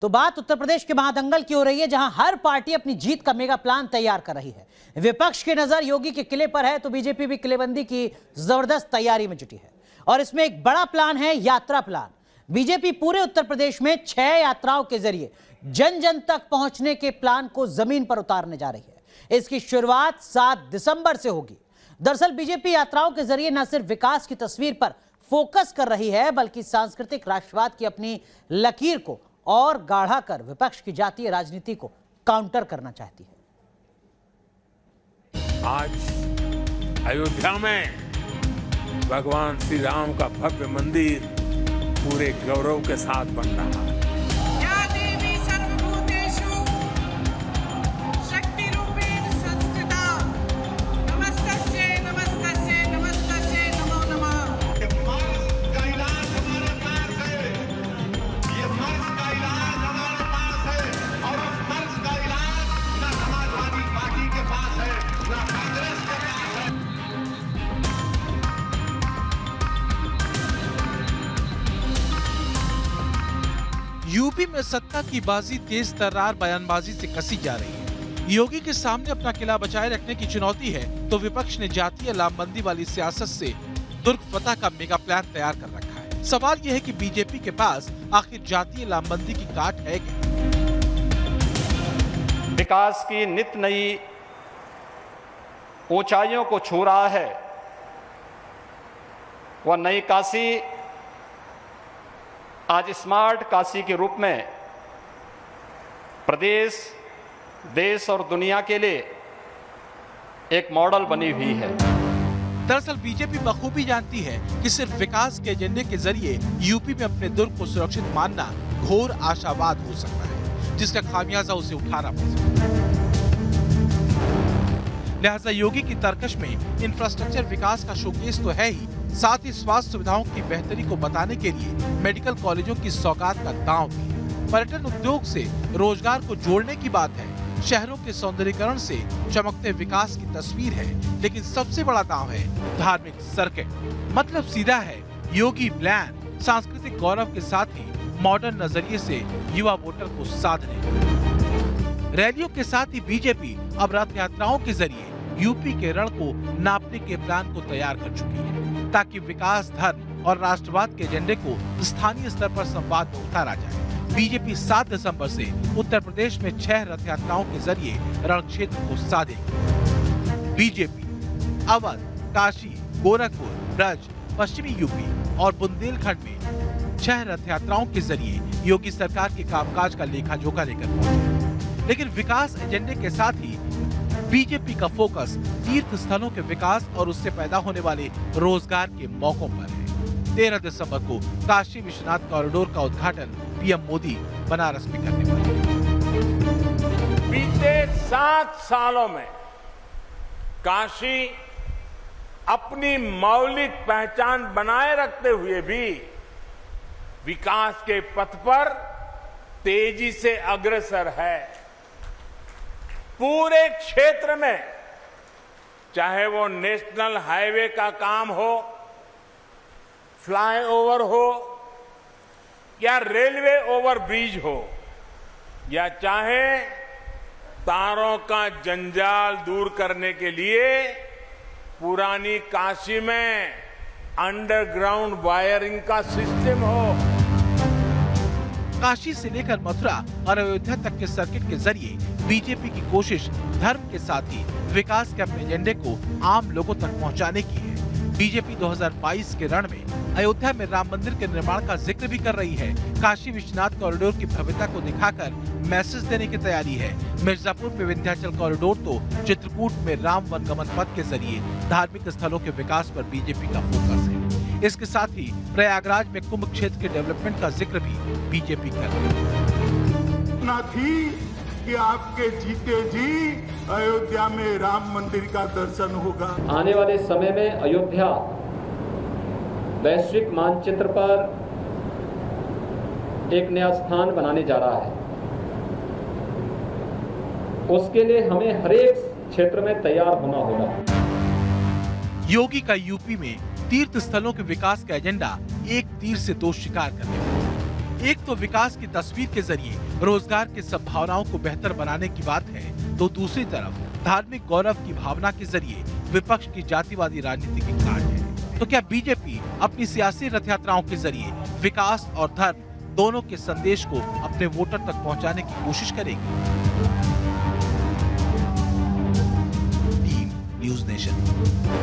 तो बात उत्तर प्रदेश के महादंगल की हो रही है, जहां हर पार्टी अपनी जीत का मेगा प्लान तैयार कर रही है। विपक्ष की नजर योगी के किले पर है, तो बीजेपी भी किलेबंदी की जबरदस्त तैयारी में जुटी है और इसमें एक बड़ा प्लान है, यात्रा प्लान। बीजेपी पूरे उत्तर प्रदेश में 6 यात्राओं के जरिए जन जन तक पहुंचने के प्लान को जमीन पर उतारने जा रही है। इसकी शुरुआत 7 दिसंबर से होगी। दरअसल बीजेपी यात्राओं के जरिए न सिर्फ विकास की तस्वीर पर फोकस कर रही है, बल्कि सांस्कृतिक राष्ट्रवाद की अपनी लकीर को और गाढ़ा कर विपक्ष की जातीय राजनीति को काउंटर करना चाहती है। आज अयोध्या में भगवान श्री राम का भव्य मंदिर पूरे गौरव के साथ बन रहा है। यूपी में सत्ता की बाजी तेज तर्रार बयानबाजी से कसी जा रही है। योगी के सामने अपना किला बचाए रखने की चुनौती है, तो विपक्ष ने जातीय लामबंदी वाली सियासत से दुर्ग फतह का मेगा प्लान तैयार कर रखा है। सवाल यह है कि बीजेपी के पास आखिर जातीय लामबंदी की काट है क्या? विकास की नित नई ऊंचाइयों को छू रहा है। वह नई काशी आज स्मार्ट काशी के रूप में प्रदेश, देश और दुनिया के लिए एक मॉडल बनी हुई है। दरअसल बीजेपी बखूबी जानती है कि सिर्फ विकास के एजेंडे के जरिए यूपी में अपने दुर्ग को सुरक्षित मानना घोर आशावाद हो सकता है, जिसका खामियाजा उसे उठाना पड़ सकता है। लिहाजा योगी की तर्कश में इंफ्रास्ट्रक्चर विकास का शोकेस तो है ही, साथ ही स्वास्थ्य सुविधाओं की बेहतरी को बताने के लिए मेडिकल कॉलेजों की सौगात का दांव भी। पर्यटन उद्योग से रोजगार को जोड़ने की बात है, शहरों के सौंदर्यीकरण से चमकते विकास की तस्वीर है, लेकिन सबसे बड़ा दांव है धार्मिक सर्किट। मतलब सीधा है, योगी प्लान सांस्कृतिक गौरव के साथ ही मॉडर्न नजरिए से युवा वोटर को साधने। रैलियों के साथ ही बीजेपी अब रथ यात्राओं के जरिए यूपी के रण को नापने के प्लान को तैयार कर चुकी है, ताकि विकास, धर्म और राष्ट्रवाद के एजेंडे को स्थानीय स्तर पर संवाद में उतारा जाए। बीजेपी 7 दिसंबर से उत्तर प्रदेश में 6 रथ यात्राओं के जरिए रण क्षेत्र को साधेगी। बीजेपी अवध, काशी, गोरखपुर, ब्रज, पश्चिमी यूपी और बुंदेलखंड में 6 रथ यात्राओं के जरिए योगी सरकार के कामकाज का लेखा जोखा लेकर पहुंचे। लेकिन विकास एजेंडे के साथ ही बीजेपी का फोकस तीर्थ स्थलों के विकास और उससे पैदा होने वाले रोजगार के मौकों पर है। 13 दिसंबर को काशी विश्वनाथ कॉरिडोर का उद्घाटन पीएम मोदी बनारस में करने वाले हैं। बीते 7 सालों में काशी अपनी मौलिक पहचान बनाए रखते हुए भी विकास के पथ पर तेजी से अग्रसर है। पूरे क्षेत्र में, चाहे वो नेशनल हाईवे का काम हो, फ्लाईओवर हो या रेलवे ओवरब्रिज हो, या चाहे तारों का जंजाल दूर करने के लिए पुरानी काशी में अंडरग्राउंड वायरिंग का सिस्टम हो। काशी से लेकर मथुरा और अयोध्या तक के सर्किट के जरिए बीजेपी की कोशिश धर्म के साथ ही विकास के अपने एजेंडे को आम लोगों तक पहुंचाने की है। बीजेपी 2022 के रण में अयोध्या में राम मंदिर के निर्माण का जिक्र भी कर रही है। काशी विश्वनाथ कॉरिडोर की भव्यता को दिखाकर मैसेज देने की तैयारी है। मिर्जापुर में विंध्याचल कॉरिडोर, तो चित्रकूट में राम वनगमन पथ के जरिए धार्मिक स्थलों के विकास पर बीजेपी का फोकस है। इसके साथ ही प्रयागराज में कुंभ क्षेत्र के डेवलपमेंट का जिक्र भी बीजेपी कर रही है। थी कि आपके जीते जी अयोध्या में राम मंदिर का दर्शन होगा। आने वाले समय में अयोध्या वैश्विक मानचित्र पर एक नया स्थान बनाने जा रहा है। उसके लिए हमें हर एक क्षेत्र में तैयार होना होगा। योगी का यूपी में तीर्थ स्थलों के विकास का एजेंडा एक तीर से 2 शिकार करने वाला। एक तो विकास की तस्वीर के जरिए रोजगार की संभावनाओं को बेहतर बनाने की बात है, तो दूसरी तरफ धार्मिक गौरव की भावना के जरिए विपक्ष की जातिवादी राजनीति की काट है। तो क्या बीजेपी अपनी सियासी रथ यात्राओं के जरिए विकास और धर्म दोनों के संदेश को अपने वोटर तक पहुंचाने की कोशिश करेगी? Team news nation.